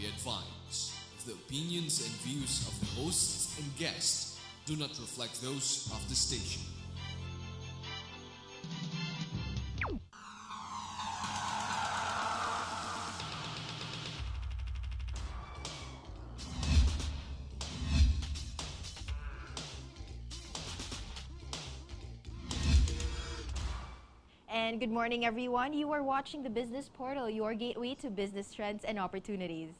Be advised, the opinions and views of the hosts and guests do not reflect those of the station. And good morning, everyone. You are watching the Business Portal, your gateway to business trends and opportunities.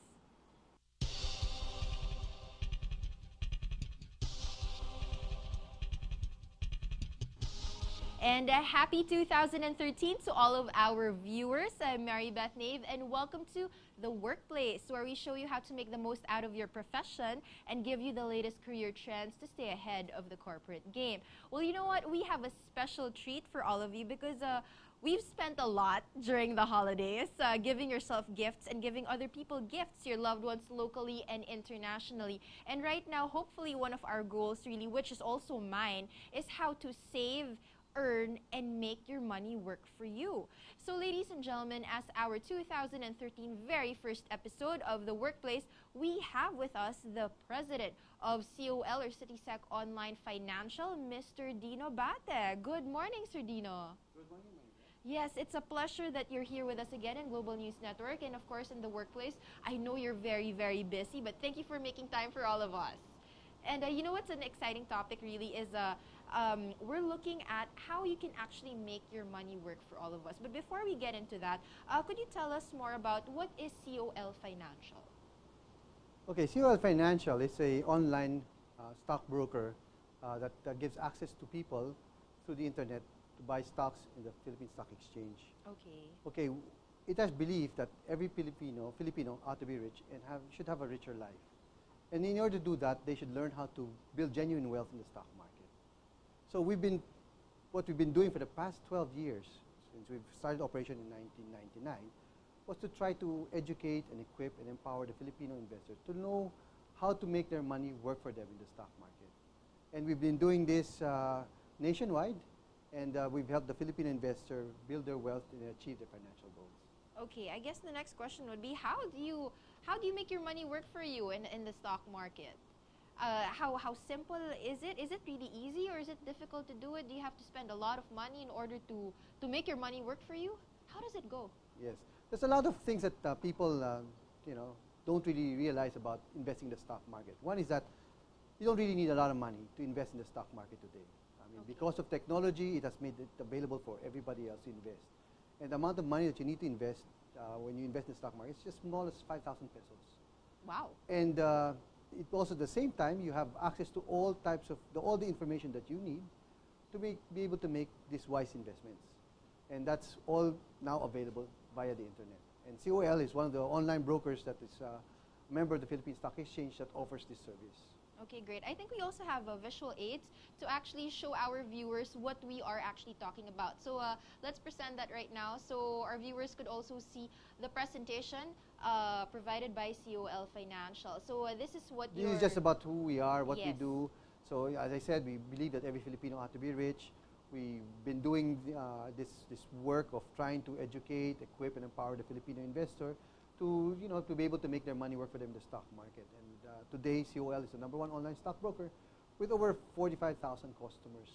And happy 2013 to all of our viewers. I'm Marybeth Nave, and welcome to The Workplace, where we show you how to make the most out of your profession and give you the latest career trends to stay ahead of the corporate game. Well, you know what? We have a special treat for all of you because we've spent a lot during the holidays giving yourself gifts and giving other people gifts, your loved ones locally and internationally. And right now, hopefully one of our goals really, which is also mine, is how to save, earn, and make your money work for you. So ladies and gentlemen, as our 2013 very first episode of The Workplace, we have with us the president of COL or CitySec Online Financial, Mr. Dino Bate. Good morning, Sir Dino. Good morning, Maricar. Yes, it's a pleasure that you're here with us again in Global News Network and of course in The Workplace. I know you're very, very busy, but thank you for making time for all of us. And you know what's an exciting topic really is we're looking at how you can actually make your money work for all of us. But before we get into that, could you tell us more about what is COL Financial? Okay, COL Financial is an online stockbroker that gives access to people through the internet to buy stocks in the Philippine Stock Exchange. Okay. Okay, it has believed that every Filipino ought to be rich and should have a richer life. And in order to do that, they should learn how to build genuine wealth in the stock market. So what we've been doing for the past 12 years, since we've started operation in 1999, was to try to educate and equip and empower the Filipino investors to know how to make their money work for them in the stock market. And we've been doing this nationwide, and we've helped the Filipino investor build their wealth and achieve their financial goals. Okay, I guess the next question would be how do you make your money work for you in the stock market? How simple is it? Is it really easy or is it difficult to do it? Do you have to spend a lot of money in order to make your money work for you? How does it go? Yes, there's a lot of things that people don't really realize about investing in the stock market. One is that you don't really need a lot of money to invest in the stock market today. I mean, okay. Because of technology, it has made it available for everybody else to invest. And the amount of money that you need to invest when you invest in the stock market is just small as 5,000 pesos. Wow. And it also at the same time, you have access to all types of all the information that you need to be able to make these wise investments. And that's all now available via the internet. And COL is one of the online brokers that is a member of the Philippine Stock Exchange that offers this service. Okay, great. I think we also have visual aids to actually show our viewers what we are actually talking about. So let's present that right now so our viewers could also see the presentation provided by COL Financial. So this is what This is just about who we are, what we do. So as I said, we believe that every Filipino ought to be rich. We've been doing this work of trying to educate, equip, and empower the Filipino investor to be able to make their money work for them in the stock market. And today, COL is the #1 online stockbroker with over 45,000 customers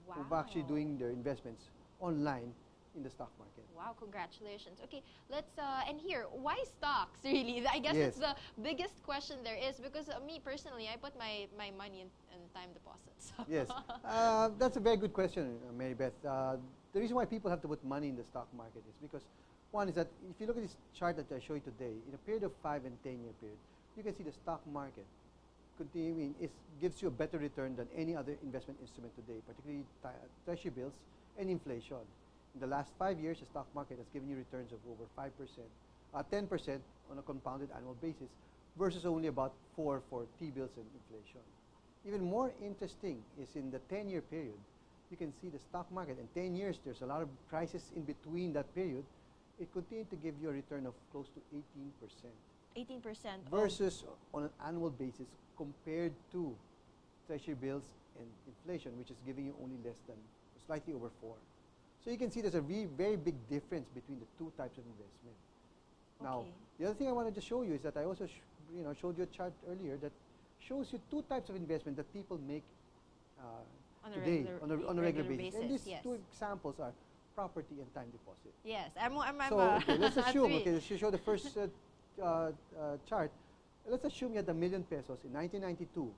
who are actually doing their investments online in the stock market. Wow, congratulations. Okay, let's, and here, why stocks really? I guess it's the biggest question there is because me personally, I put my money in time deposits. Yes, that's a very good question, Marybeth. The reason why people have to put money in the stock market is because one is that if you look at this chart that I show you today, in a period of 5 and 10-year period, you can see the stock market gives you a better return than any other investment instrument today, particularly treasury bills and inflation. In the last 5 years, the stock market has given you returns of over 5%, 10% on a compounded annual basis, versus only about 4% for T-bills and inflation. Even more interesting is in the 10-year period, you can see the stock market. In 10 years, there's a lot of crisis in between that period. It continued to give you a return of close to 18%. 18%. Versus on an annual basis compared to treasury bills and inflation, which is giving you only less than, slightly over 4%. So you can see there's a very big difference between the two types of investment. Now, Okay. the other thing I want to just show you is that I also showed you a chart earlier that shows you two types of investment that people make On a today regular, on a regular basis. And these yes. two examples are property and time deposit. Yes, I'm So okay, let's assume, three. okay, let's show the first chart. Let's assume you had $1,000,000 pesos in 1992,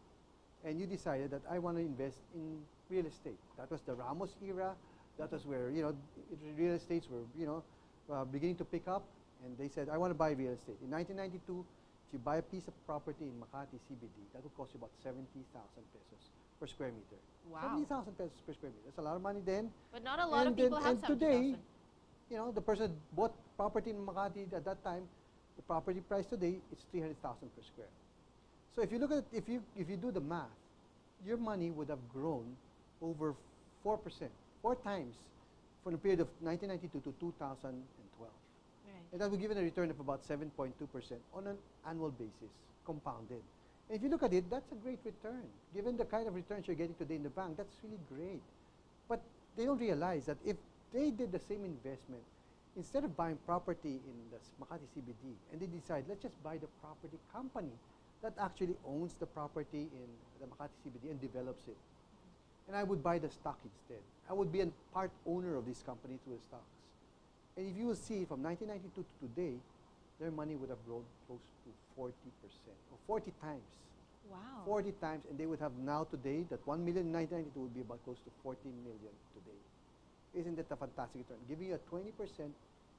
and you decided that I want to invest in real estate. That was the Ramos era. That was where real estates were beginning to pick up, and they said I want to buy real estate. In 1992, if you buy a piece of property in Makati CBD, that would cost you about 70,000 pesos per square meter. Wow. 70,000 pesos per square meter. That's a lot of money then. But not a lot of people have and today, 70,000. the person bought property in Makati at that time. The property price today is 300,000 per square. So if you look at it, if you do the math, your money would have grown over 4%, 4 times from the period of 1992 to 2012. Right. And that would give it a return of about 7.2% on an annual basis, compounded. And if you look at it, that's a great return. Given the kind of returns you're getting today in the bank, that's really great. But they don't realize that if they did the same investment, instead of buying property in the Makati CBD, and they decide, let's just buy the property company that actually owns the property in the Makati CBD and develops it. And I would buy the stock instead. I would be a part owner of this company through the stocks. And if you will see from 1992 to today, their money would have grown close to 40% or 40 times. Wow. 40 times, and they would have now today, that 1 million in 1992 would be about close to 14 million today. Isn't that a fantastic return? Giving you a 20%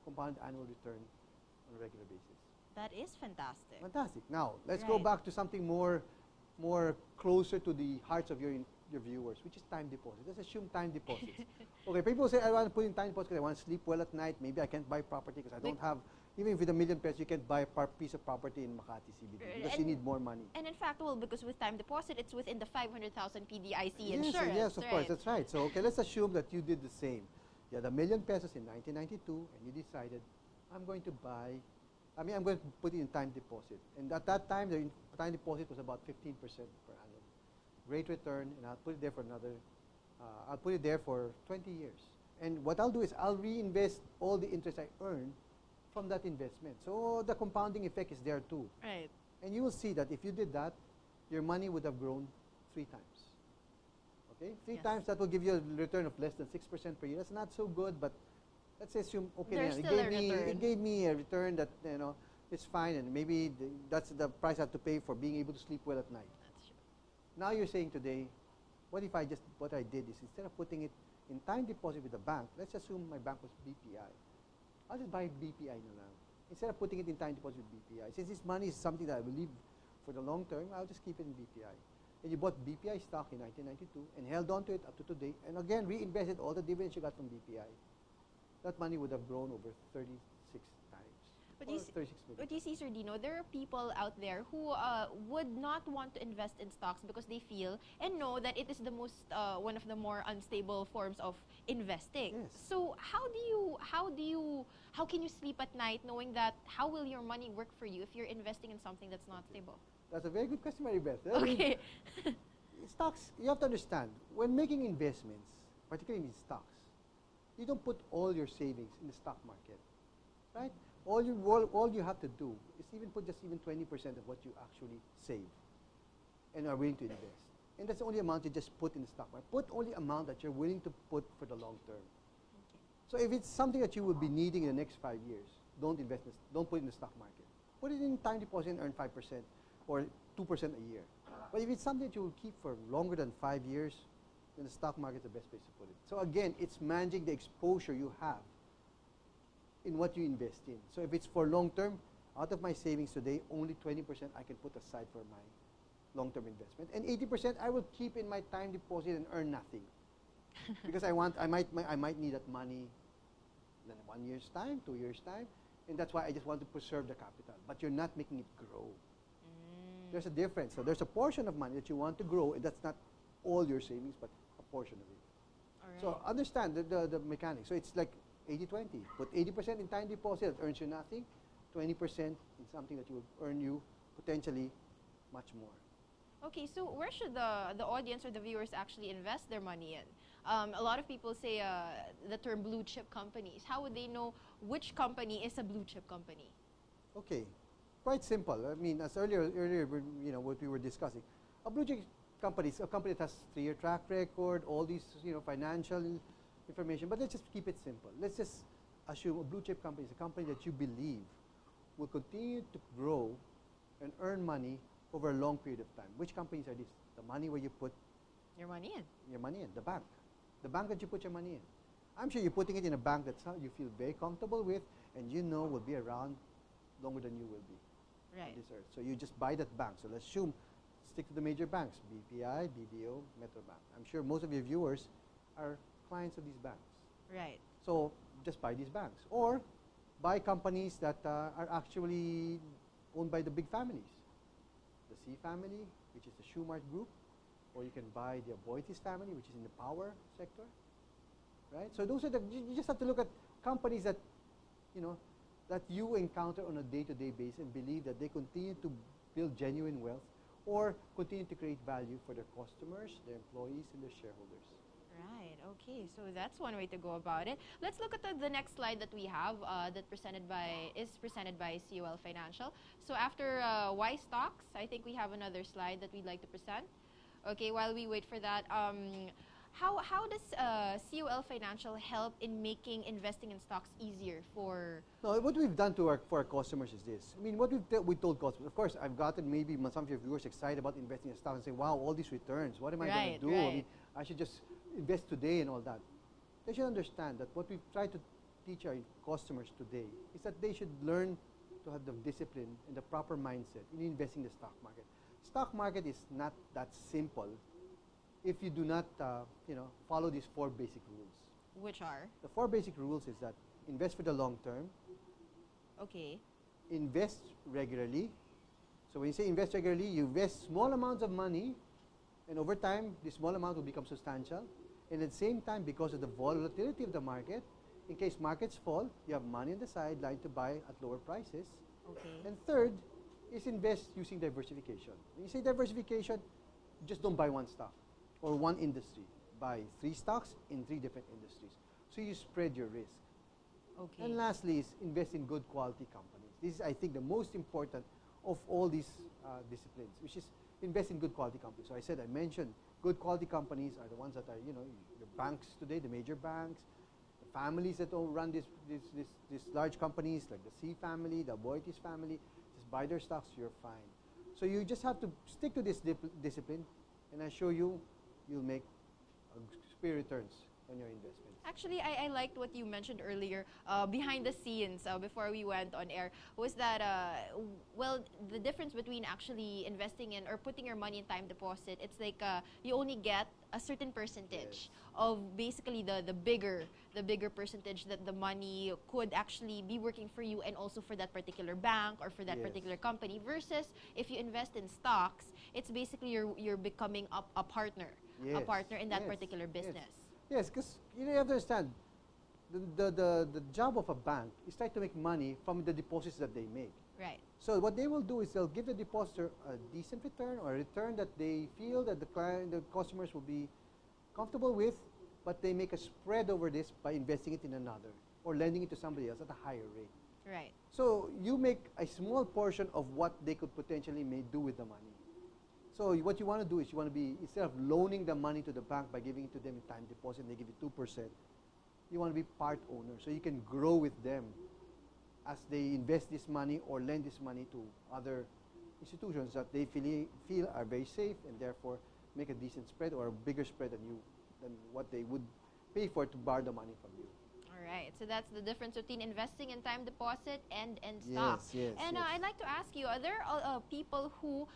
compound annual return on a regular basis. That is fantastic. Fantastic. Now, let's go back to something more closer to the hearts of your viewers, which is time deposit. Let's assume time deposits. Okay, people say, I want to put in time deposit because I want to sleep well at night. Maybe I can't buy property because I don't have, even with $1,000,000 pesos, you can't buy a piece of property in Makati CBD because you need more money. And in fact, well, because with time deposit, it's within the 500,000 PDIC Yes, insurance. yes, of course, that's right. So, okay, let's assume that you did the same. You had $1,000,000 pesos in 1992, and you decided, I'm going to put it in time deposit. And at that time, the time deposit was about 15% per annum. Great return, and I'll put it there for I'll put it there for 20 years. And what I'll do is I'll reinvest all the interest I earn from that investment. So the compounding effect is there too. Right. And you will see that if you did that, your money would have grown 3 times. Okay? 3 times, that will give you a return of less than 6% per year. That's not so good, but let's assume, okay, There's it still a return. It gave me a return that, it's fine, and maybe that's the price I have to pay for being able to sleep well at night. That's true. Now you're saying today, what if what I did is instead of putting it in time deposit with the bank, let's assume my bank was BPI. I'll just buy BPI na lang. Instead of putting it in time deposit with BPI. Since this money is something that I will leave for the long term, I'll just keep it in BPI. And you bought BPI stock in 1992 and held on to it up to today, and again reinvested all the dividends you got from BPI. That money would have grown over 36 times. But Or you, 36 million. but you see, Sir Dino, there are people out there who would not want to invest in stocks because they feel and know that it is the most one of the more unstable forms of investing. Yes. So how can you sleep at night knowing that how will your money work for you if you're investing in something that's not stable? That's a very good question, Marybeth. Okay. Stocks, you have to understand, when making investments, particularly in stocks, you don't put all your savings in the stock market, right? All you have to do is put just 20% of what you actually save and are willing to invest. And that's the only amount you just put in the stock market. Put only amount that you're willing to put for the long term. Okay. So if it's something that you will be needing in the next 5 years, don't put it in the stock market. Put it in time deposit and earn 5% or 2% a year. But if it's something that you will keep for longer than 5 years, then the stock market is the best place to put it. So again, it's managing the exposure you have in what you invest in. So if it's for long term, out of my savings today, only 20% I can put aside for my long-term investment, and 80% I will keep in my time deposit and earn nothing, because I might need that money in 1 year's time, 2 years' time, and that's why I just want to preserve the capital. But you're not making it grow. There's a difference. So there's a portion of money that you want to grow, and that's not all your savings, but a portion of it. All right. So understand the mechanics. So it's like 80-20. Put 80% in time deposit that earns you nothing, 20% in something that will earn you potentially much more. Okay, so where should the audience or the viewers actually invest their money in? A lot of people say the term blue chip companies. How would they know which company is a blue chip company? Okay, quite simple. I mean, as earlier, what we were discussing, a blue chip company is a company that has 3-year track record, all these, financial information. But let's just keep it simple. Let's just assume a blue chip company is a company that you believe will continue to grow and earn money over a long period of time. Which companies are these? The money where you put Your money in. your money in, the bank. The bank that you put your money in. I'm sure you're putting it in a bank that you feel very comfortable with and will be around longer than you will be on Right. this earth. So you just buy that bank. So let's stick to the major banks, BPI, BDO, Metrobank. I'm sure most of your viewers are clients of these banks. Right. So just buy these banks. Or buy companies that are actually owned by the big families. The C family, which is the Schumart Group, or you can buy the Aboitiz family, which is in the power sector, right? So those are you just have to look at companies that, that you encounter on a day-to-day basis and believe that they continue to build genuine wealth or continue to create value for their customers, their employees, and their shareholders. Right. Okay. So that's one way to go about it. Let's look at the next slide that we have that is presented by COL Financial. So after Y stocks, I think we have another slide that we'd like to present. Okay. While we wait for that, how does COL Financial help in making investing in stocks easier for? No, what we've done for our customers is this. I mean, what we told customers. Of course, I've gotten maybe some of your viewers excited about investing in stocks and say, "Wow, all these returns. What am I going to do? Right. I mean, I should just invest today and all that." They should understand that what we try to teach our customers today is that they should learn to have the discipline and the proper mindset in investing in the stock market. Stock market is not that simple if you do not, follow these 4 basic rules. Which are? The 4 basic rules is that invest for the long term, Okay. invest regularly. So when you say invest regularly, you invest small amounts of money, and over time, this small amount will become substantial. And at the same time, because of the volatility of the market, in case markets fall, you have money on the sideline to buy at lower prices. Okay. And third is invest using diversification. When you say diversification, just don't buy one stock or one industry. Buy 3 stocks in 3 different industries. So you spread your risk. Okay. And lastly is invest in good quality companies. This is, I think, the most important of all these disciplines, which is invest in good quality companies. So I mentioned good quality companies are the ones that are, the banks today, the major banks, the families that run these large companies like the C family, the Aboitiz family. Just buy their stocks, you're fine. So you just have to stick to this discipline, and I assure you, you'll make superior returns on your investments. Actually, I liked what you mentioned earlier, behind the scenes, before we went on air, was that, the difference between actually investing in or putting your money in time deposit, it's like you only get a certain percentage of basically the bigger percentage that the money could actually be working for you and also for that particular bank or for that particular company, versus if you invest in stocks, it's basically you're becoming a partner, a partner in that particular business. Yes, because you have to understand, the job of a bank is try to make money from the deposits that they make. Right. So what they will do is they'll give the depositor a decent return or a return that they feel that the customers will be comfortable with, but they make a spread over this by investing it in another or lending it to somebody else at a higher rate. Right. So you make a small portion of what they could potentially may do with the money. So what you want to do is you want to be, instead of loaning the money to the bank by giving it to them in time deposit and they give you 2%, you want to be part owner. So you can grow with them as they invest this money or lend this money to other institutions that they feel are very safe and therefore make a decent spread or a bigger spread than what they would pay for to borrow the money from you. All right. So that's the difference between investing in time deposit and stocks. Yes. And I'd like to ask you, are there people who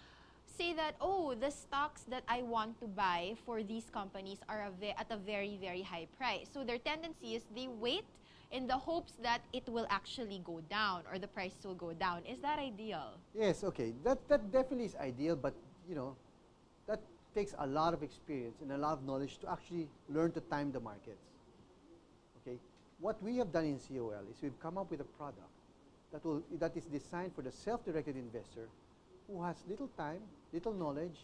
say that, oh, the stocks that I want to buy for these companies are at a very, very high price. So their tendency is they wait in the hopes that it will actually go down or the price will go down. Is that ideal? Yes, okay. That definitely is ideal, but that takes a lot of experience and a lot of knowledge to actually learn to time the markets. Okay? What we have done in COL is we've come up with a product that is designed for the self-directed investor who has little time, little knowledge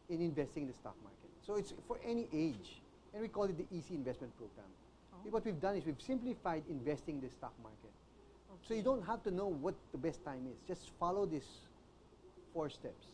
in investing in the stock market. So it's for any age, and we call it the Easy Investment Program. What we've done is we've simplified investing in the stock market. So you don't have to know what the best time is. Just follow these 4 steps.